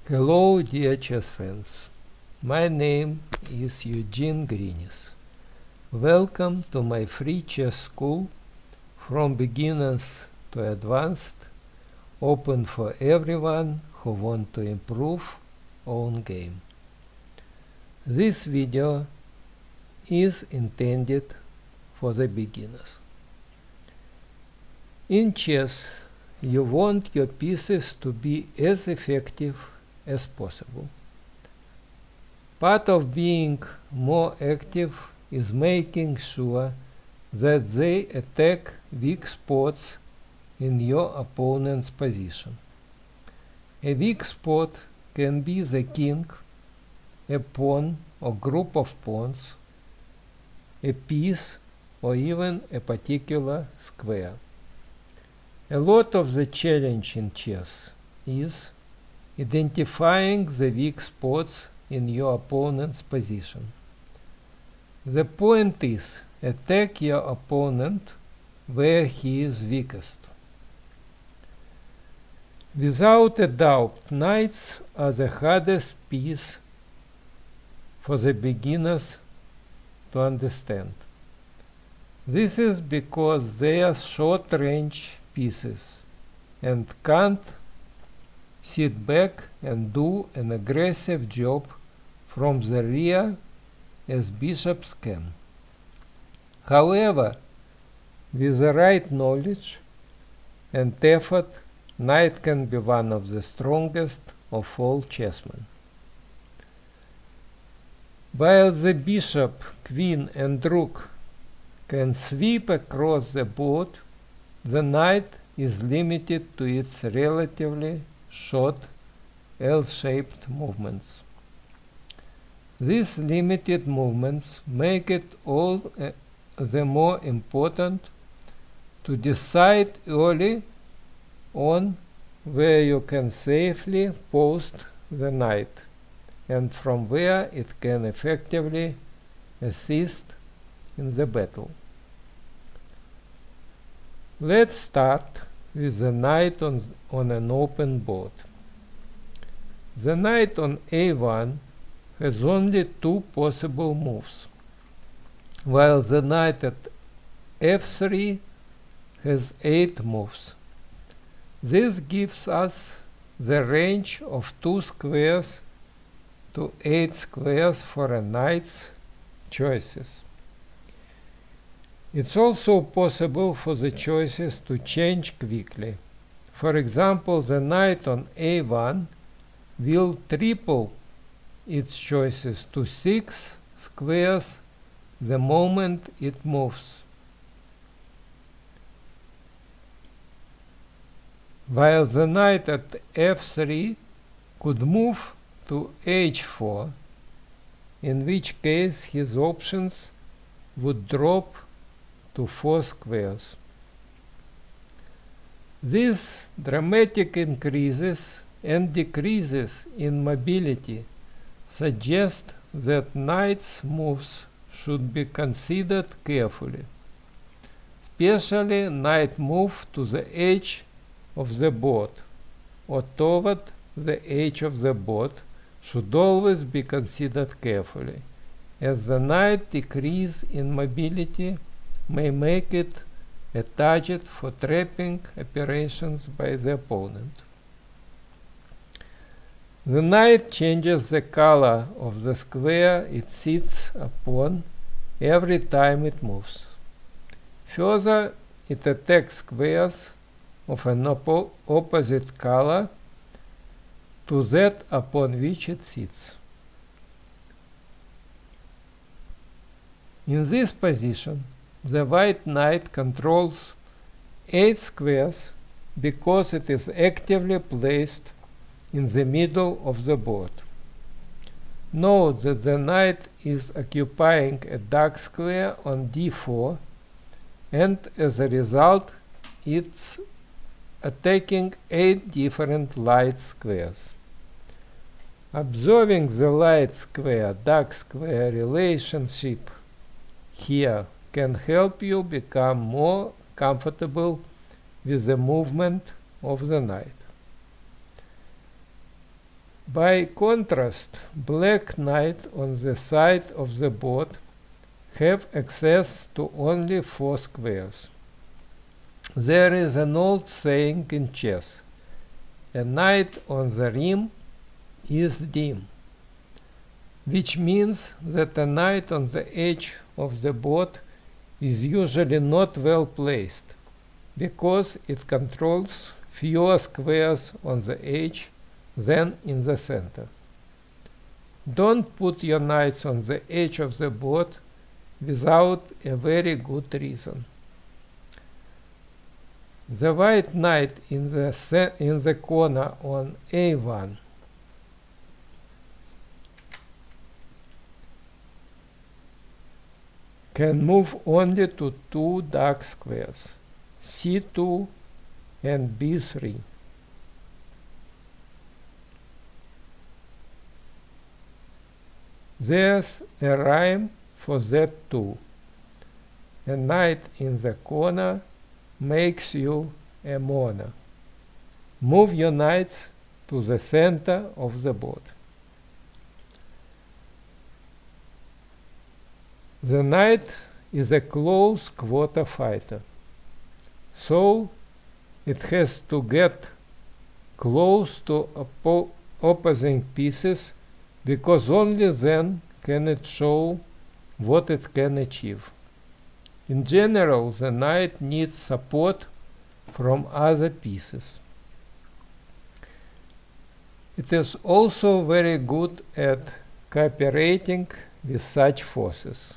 Hello dear chess fans, my name is Eugene Grinis. Welcome to my free chess school from beginners to advanced, open for everyone who want to improve own game. This video is intended for the beginners. In chess, you want your pieces to be as effective as possible. Part of being more active is making sure that they attack weak spots in your opponent's position. A weak spot can be the king, a pawn or group of pawns, a piece, or even a particular square. A lot of the challenge in chess is identifying the weak spots in your opponent's position. The point is, attack your opponent where he is weakest. Without a doubt, knights are the hardest piece for the beginners to understand. This is because they are short-range pieces and can't sit back and do an aggressive job from the rear as bishops can. However, with the right knowledge and effort, knight can be one of the strongest of all chessmen. While the bishop, queen and rook can sweep across the board, the knight is limited to its relatively short L-shaped movements. These limited movements make it all the more important to decide early on where you can safely post the knight and from where it can effectively assist in the battle. Let's start with the knight on an open board. The knight on a1 has only two possible moves, while the knight at f3 has 8 moves. This gives us the range of 2 squares to 8 squares for a knight's choices. It's also possible for the choices to change quickly. For example, the knight on a1 will triple its choices to 6 squares the moment it moves, while the knight at f3 could move to h4, in which case his options would drop to 4 squares. These dramatic increases and decreases in mobility suggest that knight's moves should be considered carefully. Especially knight move to the edge of the board or toward the edge of the board should always be considered carefully, as the knight decrease in mobility may make it a target for trapping operations by the opponent. The knight changes the color of the square it sits upon every time it moves. Further, it attacks squares of an opposite color to that upon which it sits. In this position, the white knight controls 8 squares because it is actively placed in the middle of the board. Note that the knight is occupying a dark square on d4, and as a result it's attacking 8 different light squares. Observing the light square dark square relationship here can help you become more comfortable with the movement of the knight. By contrast, black knight on the side of the board have access to only 4 squares. There is an old saying in chess: a knight on the rim is dim, which means that a knight on the edge of the board is usually not well placed, because it controls fewer squares on the edge than in the center. Don't put your knights on the edge of the board without a very good reason. The white knight in the corner on a1 can move only to 2 dark squares, c2 and b3. There's a rhyme for that too. A knight in the corner makes you a mourner. Move your knights to the center of the board. The knight is a close quarter fighter, so it has to get close to opposing pieces, because only then can it show what it can achieve. In general, the knight needs support from other pieces. It is also very good at cooperating with such forces.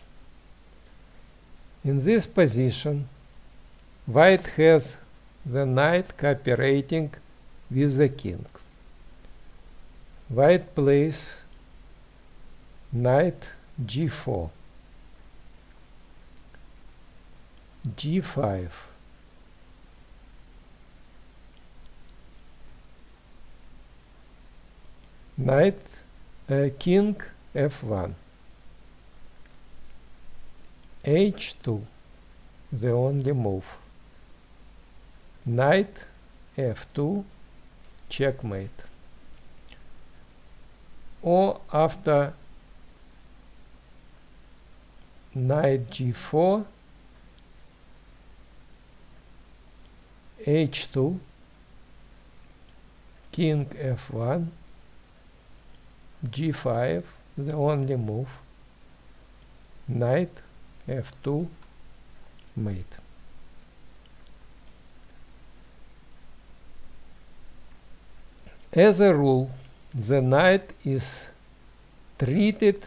In this position, white has the knight cooperating with the king. White plays knight g4, g5, king f1, h2, the only move, knight f2, checkmate. Or after knight g4, h2, king f1, g5, the only move, knight f2, mate. As a rule, the knight is treated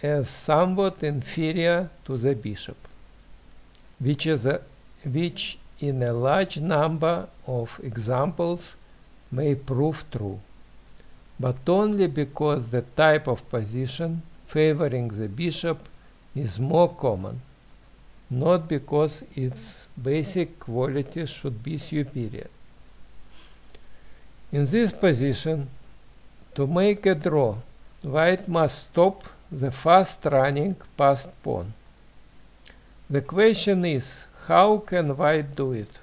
as somewhat inferior to the bishop, which in a large number of examples may prove true, but only because the type of position favoring the bishop is more common, not because its basic qualities should be superior. In this position, to make a draw, white must stop the fast-running passed pawn. The question is, how can white do it?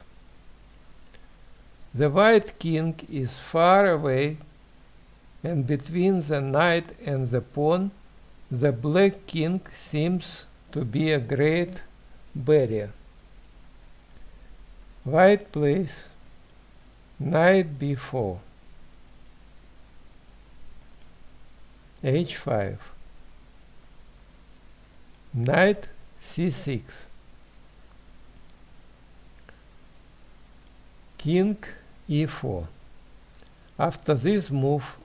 The white king is far away, and between the knight and the pawn, the black king seems to be a great barrier. White plays knight b4, h5, knight c6, king e4. After this move,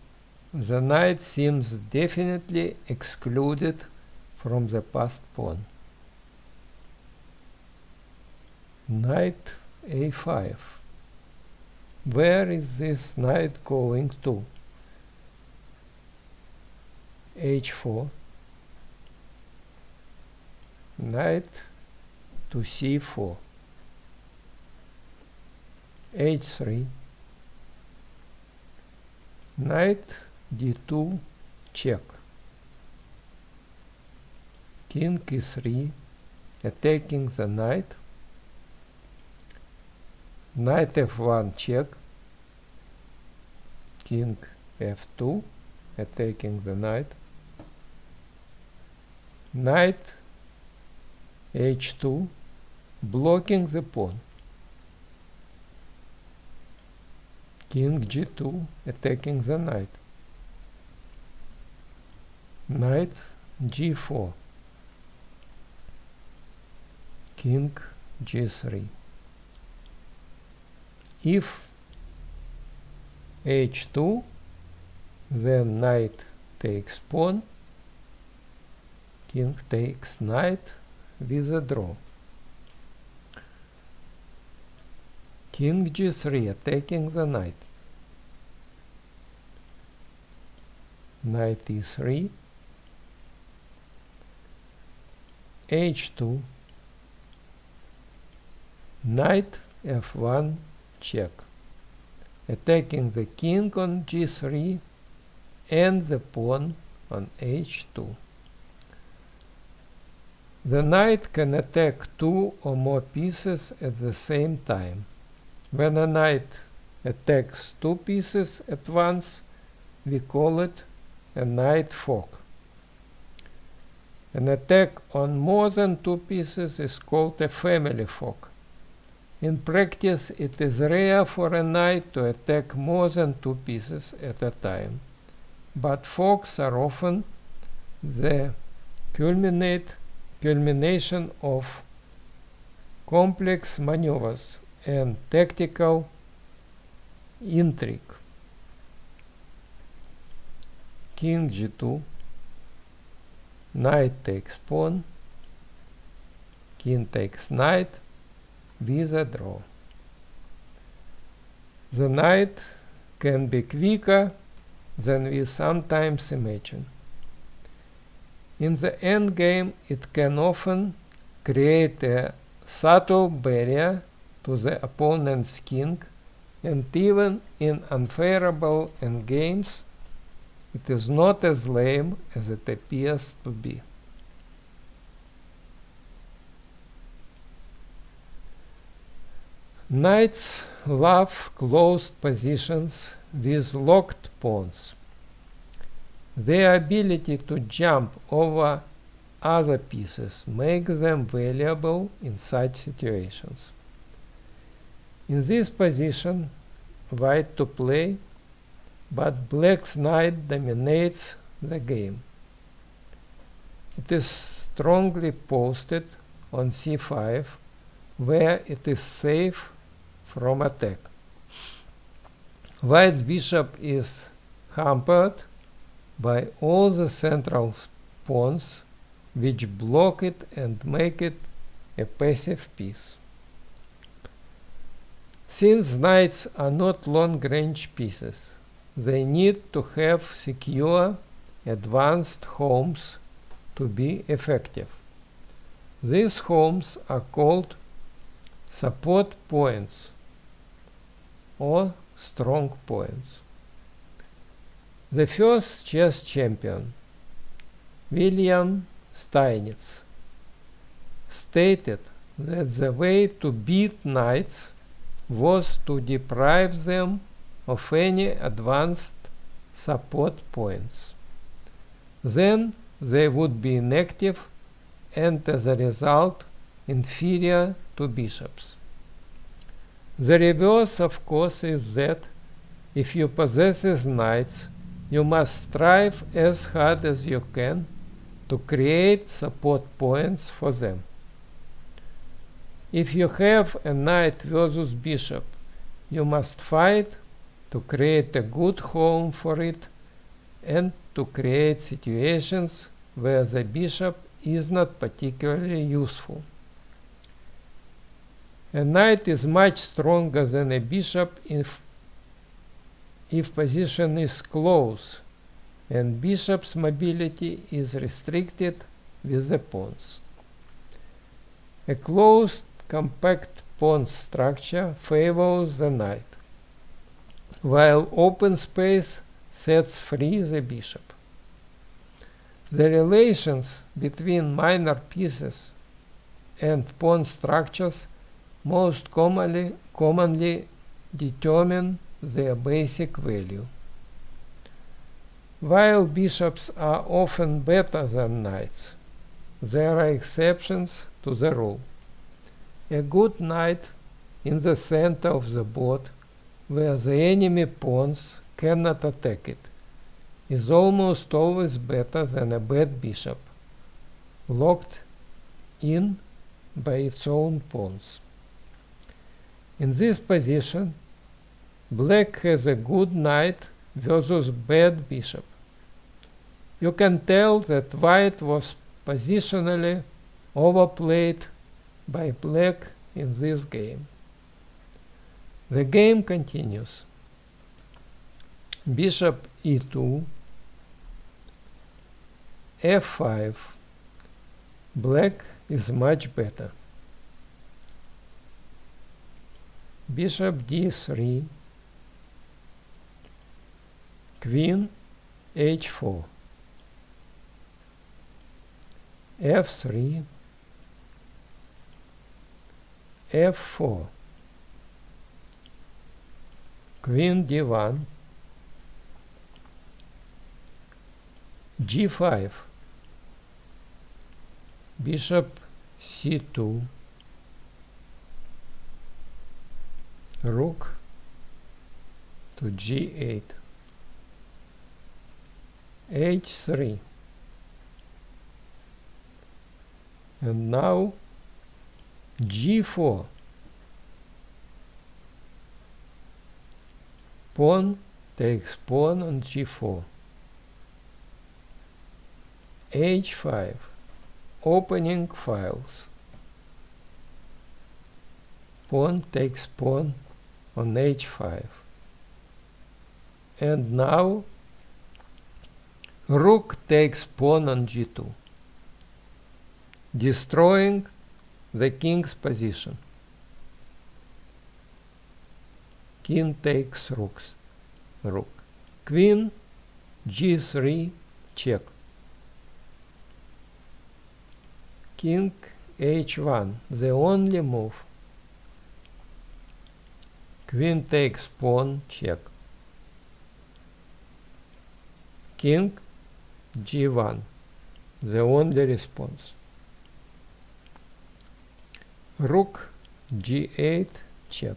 the knight seems definitely excluded from the passed pawn. Knight a5. Where is this knight going to? h4, knight to c4, h3, knight d2 check, king e3, attacking the knight, knight f1 check, king f2, attacking the knight. Knight h2, blocking the pawn. King g2, attacking the knight. Knight g4, king g3. If h2, then knight takes pawn, king takes knight with a draw. King g3, attacking the knight. Knight e3, h2, knight f1, check, attacking the king on g3 and the pawn on h2. The knight can attack two or more pieces at the same time. When a knight attacks two pieces at once, we call it a knight fork. An attack on more than two pieces is called a family fork. In practice, it is rare for a knight to attack more than two pieces at a time, but forks are often the culmination of complex maneuvers and tactical intrigue. King g2, knight takes pawn, king takes knight with a draw. The knight can be quicker than we sometimes imagine. In the endgame, it can often create a subtle barrier to the opponent's king, and even in unfavorable endgames, it is not as lame as it appears to be. Knights love closed positions with locked pawns. Their ability to jump over other pieces makes them valuable in such situations. In this position, white to play, but black's knight dominates the game. It is strongly posted on c5, where it is safe from attack. White's bishop is hampered by all the central pawns, which block it and make it a passive piece. Since knights are not long-range pieces, they need to have secure, advanced homes to be effective. These homes are called support points or strong points. The first chess champion, William Steinitz, stated that the way to beat knights was to deprive them of any advanced support points. Then they would be inactive and, as a result, inferior to bishops. The reverse, of course, is that if you possess knights, you must strive as hard as you can to create support points for them. If you have a knight versus bishop, you must fight to create a good home for it and to create situations where the bishop is not particularly useful. A knight is much stronger than a bishop if position is close and bishop's mobility is restricted with the pawns. A closed, compact pawn structure favors the knight, while open space sets free the bishop. The relations between minor pieces and pawn structures most commonly determine their basic value. While bishops are often better than knights, there are exceptions to the rule. A good knight in the center of the board, where the enemy pawns cannot attack it, is almost always better than a bad bishop, locked in by its own pawns. In this position, black has a good knight versus bad bishop. You can tell that white was positionally overplayed by black in this game. The game continues. Bishop e2, f5. Black is much better. Bishop d3, queen h4, f3, f4, queen d1, g5, bishop c2, rook to g8, h3, and now g4, pawn takes pawn on g4, h5, opening files, pawn takes pawn on h5, and now rook takes pawn on g2, destroying the king's position. King takes rook. Queen g3 check. King h1, the only move. Queen takes pawn check. King g1, the only response. Rook g8 check.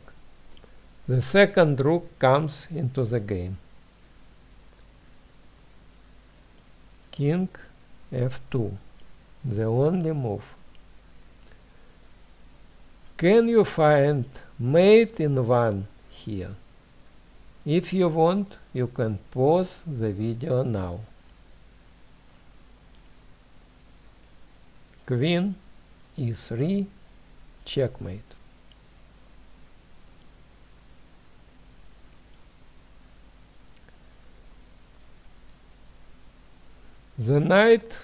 The second rook comes into the game. King f2, the only move. Can you find mate in one here? If you want, you can pause the video now. Queen e3, checkmate. The knight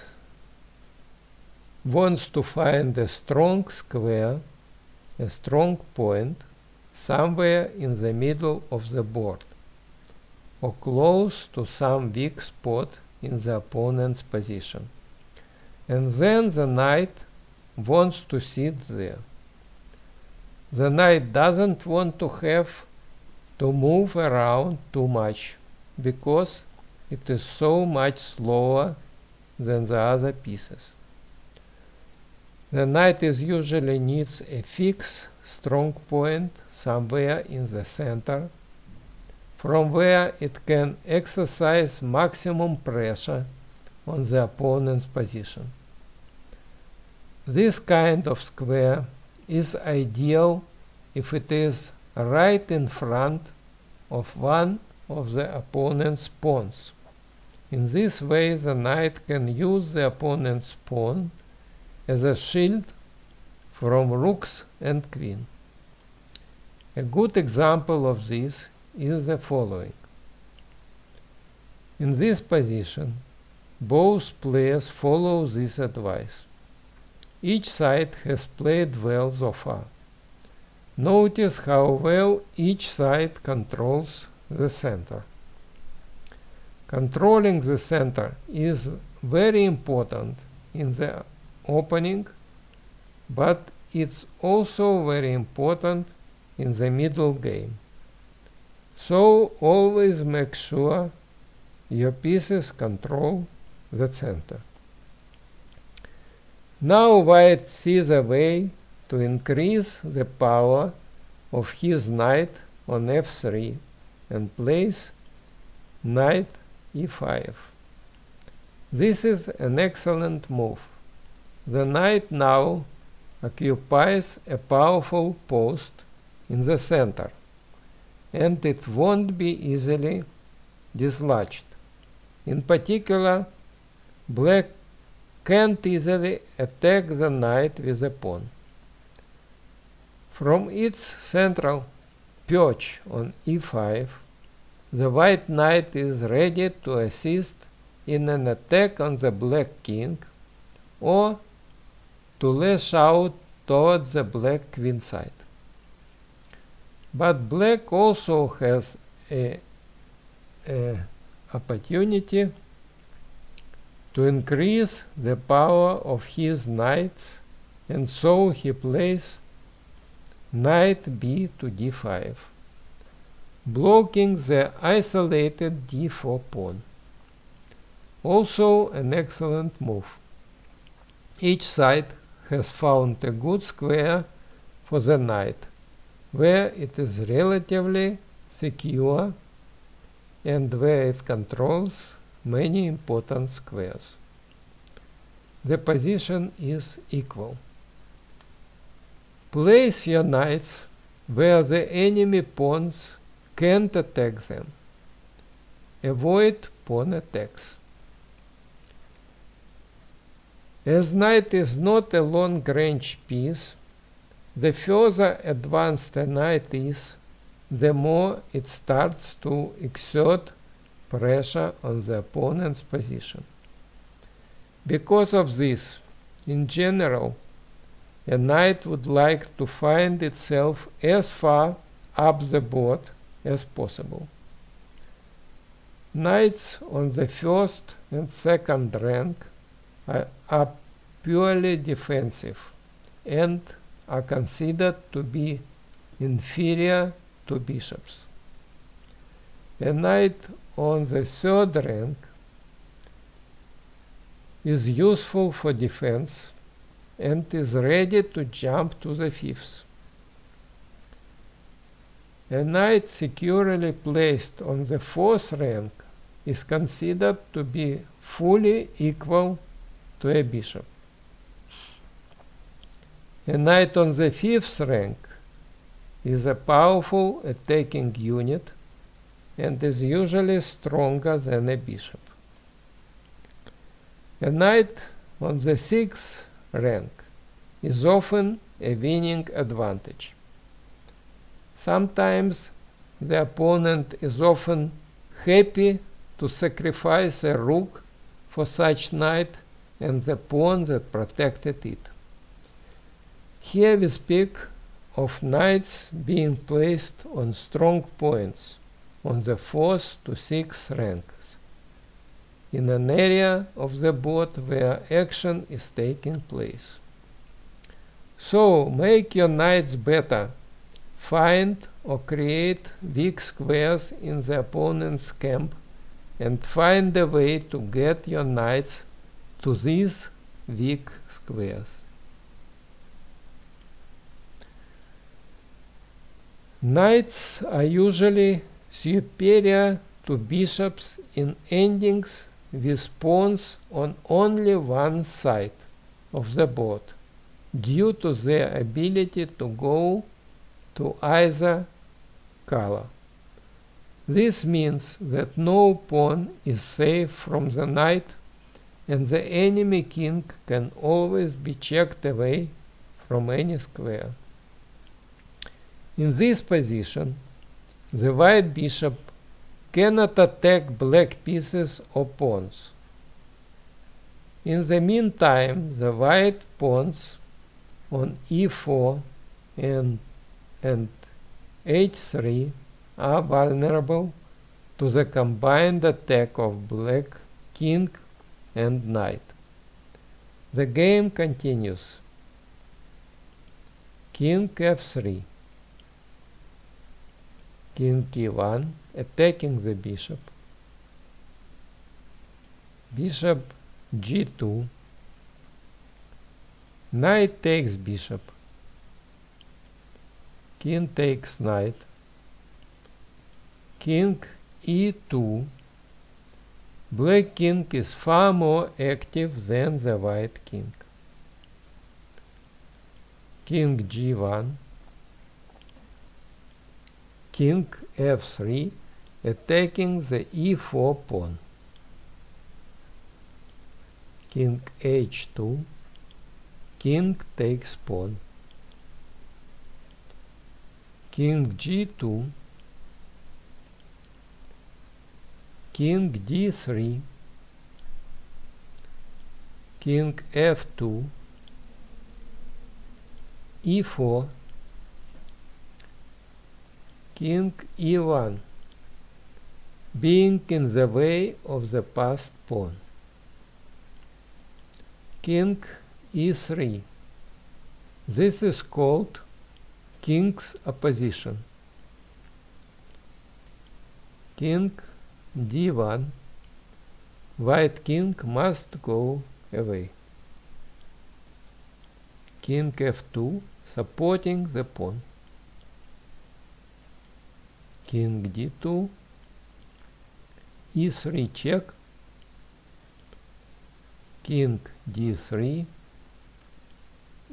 wants to find a strong square, a strong point, somewhere in the middle of the board, or close to some weak spot in the opponent's position. And then the knight wants to sit there. The knight doesn't want to have to move around too much, because it is so much slower than the other pieces. The knight usually needs a fixed strong point somewhere in the center, from where it can exercise maximum pressure on the opponent's position. This kind of square is ideal if it is right in front of one of the opponent's pawns. In this way, the knight can use the opponent's pawn as a shield from rooks and queen. A good example of this is the following. In this position, both players follow this advice. Each side has played well so far. Notice how well each side controls the center. Controlling the center is very important in the opening, but it's also very important in the middle game. So always make sure your pieces control the center. Now white sees a way to increase the power of his knight on f3 and plays knight e5. This is an excellent move. The knight now occupies a powerful post in the center, and it won't be easily dislodged. In particular, black can't easily attack the knight with a pawn. From its central perch on e5, the white knight is ready to assist in an attack on the black king or to lash out towards the black queenside. But black also has a opportunity to increase the power of his knights, and so he plays knight b to d5, blocking the isolated d4 pawn. Also an excellent move. Each side has found a good square for the knight, where it is relatively secure and where it controls many important squares. The position is equal. Place your knights where the enemy pawns can't attack them. Avoid pawn attacks. As knight is not a long-range piece, the further advanced a knight is, the more it starts to exert pressure on the opponent's position. Because of this, in general, a knight would like to find itself as far up the board as possible. Knights on the first and second rank are purely defensive and are considered to be inferior to bishops. A knight on the third rank is useful for defense and is ready to jump to the fifth. A knight securely placed on the fourth rank is considered to be fully equal to a bishop. A knight on the fifth rank is a powerful attacking unit and is usually stronger than a bishop. A knight on the sixth rank is often a winning advantage. Sometimes the opponent is often happy to sacrifice a rook for such knight and the pawn that protected it. Here we speak of knights being placed on strong points on the 4th to 6th ranks, in an area of the board where action is taking place. So make your knights better. Find or create weak squares in the opponent's camp and find a way to get your knights to these weak squares. Knights are usually superior to bishops in endings with pawns on only one side of the board, due to their ability to go to either color. This means that no pawn is safe from the knight, and the enemy king can always be checked away from any square. In this position, the white bishop cannot attack black pieces or pawns. In the meantime, the white pawns on e4 and h3 are vulnerable to the combined attack of black king and knight. The game continues. King f3, king e1, attacking the bishop, bishop g2, knight takes bishop, king takes knight, king e2. Black king is far more active than the white king. King g1, king f3, attacking the e4 pawn. King h2, king takes pawn. King g2, king d3, king f2, e4, king e1, being in the way of the passed pawn. King e3. This is called king's opposition. King d1. White king must go away. King f2, supporting the pawn. King d2, e3 check, king d3,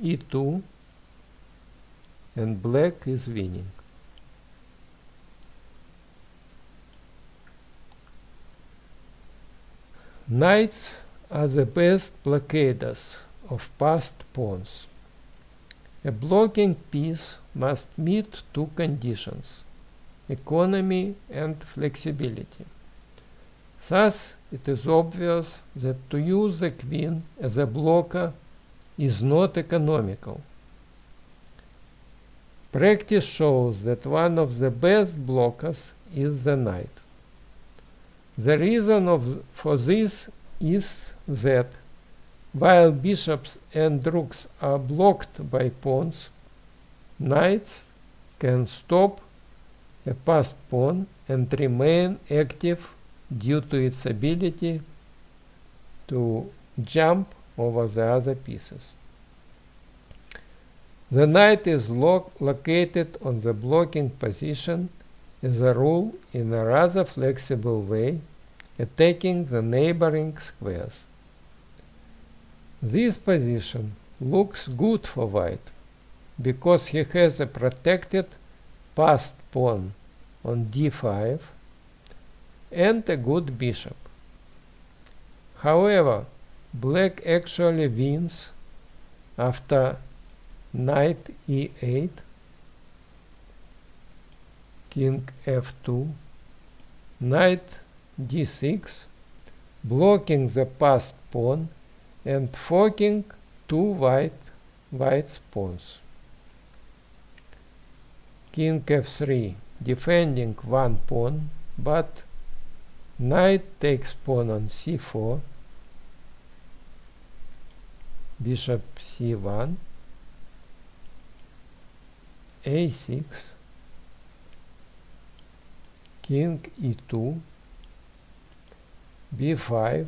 e2, and black is winning. Knights are the best blockaders of passed pawns. A blocking piece must meet two conditions: economy and flexibility. Thus, it is obvious that to use the queen as a blocker is not economical. Practice shows that one of the best blockers is the knight. The reason for this is that while bishops and rooks are blocked by pawns, knights can stop a passed pawn and remain active due to its ability to jump over the other pieces. The knight is located on the blocking position, as a rule, in a rather flexible way, attacking the neighboring squares. This position looks good for white, because he has a protected passed pawn on d5 and a good bishop. However, black actually wins after knight e8, king f2, knight d6, blocking the passed pawn and forking two white pawns. King f3, defending one pawn, but knight takes pawn on c4, bishop c1, a6, king e2, b5,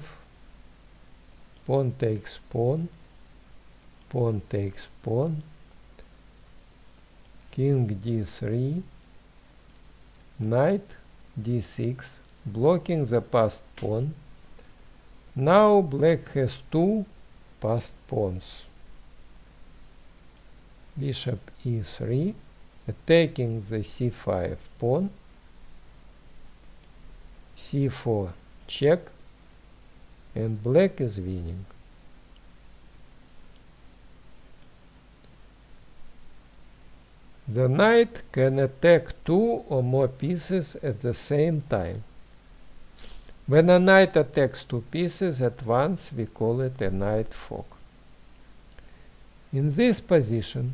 pawn takes pawn, pawn takes pawn, king d3, knight d6, blocking the passed pawn. Now black has two passed pawns. Bishop e3, attacking the c5 pawn, c4 check, and black is winning. The knight can attack two or more pieces at the same time. When a knight attacks two pieces at once, we call it a knight fork. In this position,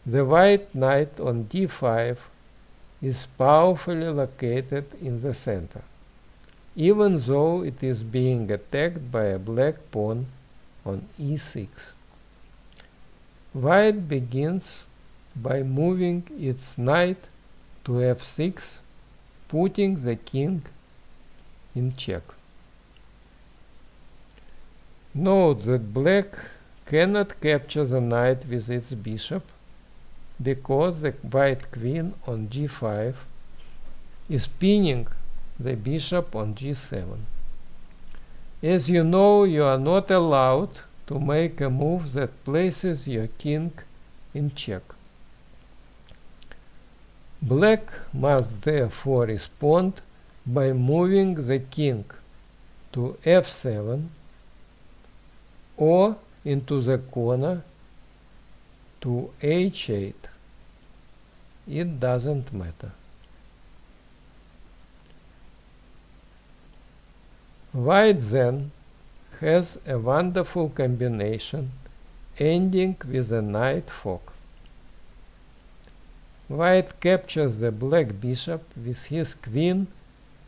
the white knight on d5 is powerfully located in the center, even though it is being attacked by a black pawn on e6. White begins by moving its knight to f6, putting the king in check. Note that black cannot capture the knight with its bishop because the white queen on g5 is pinning the bishop on g7. As you know, you are not allowed to make a move that places your king in check. Black must therefore respond by moving the king to f7 or into the corner to h8. It doesn't matter. White then has a wonderful combination ending with a knight fork. White captures the black bishop with his queen,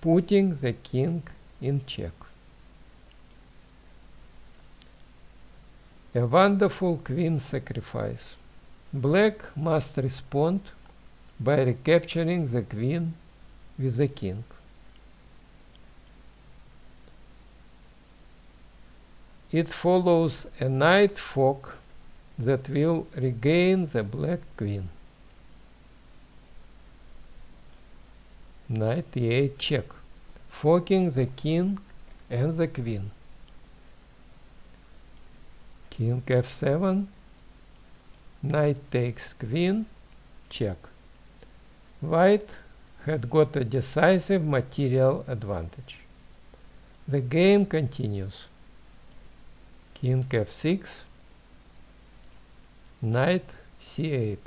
putting the king in check. A wonderful queen sacrifice. Black must respond by recapturing the queen with the king. It follows a knight fork that will regain the black queen. Knight e8 check, forking the king and the queen. King f7, knight takes queen, check. White had got a decisive material advantage. The game continues. King f6, knight c8,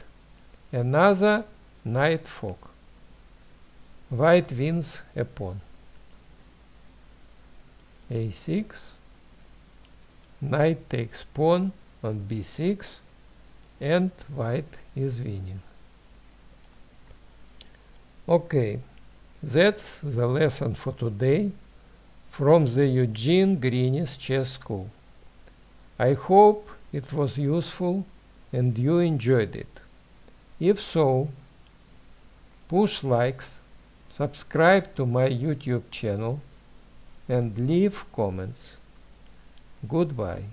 another knight fork. White wins a pawn. a6, knight takes pawn on b6, and white is winning. Okay, that's the lesson for today from the Eugene Grinis chess school. I hope it was useful and you enjoyed it. If so, push likes, subscribe to my YouTube channel, and leave comments. Goodbye.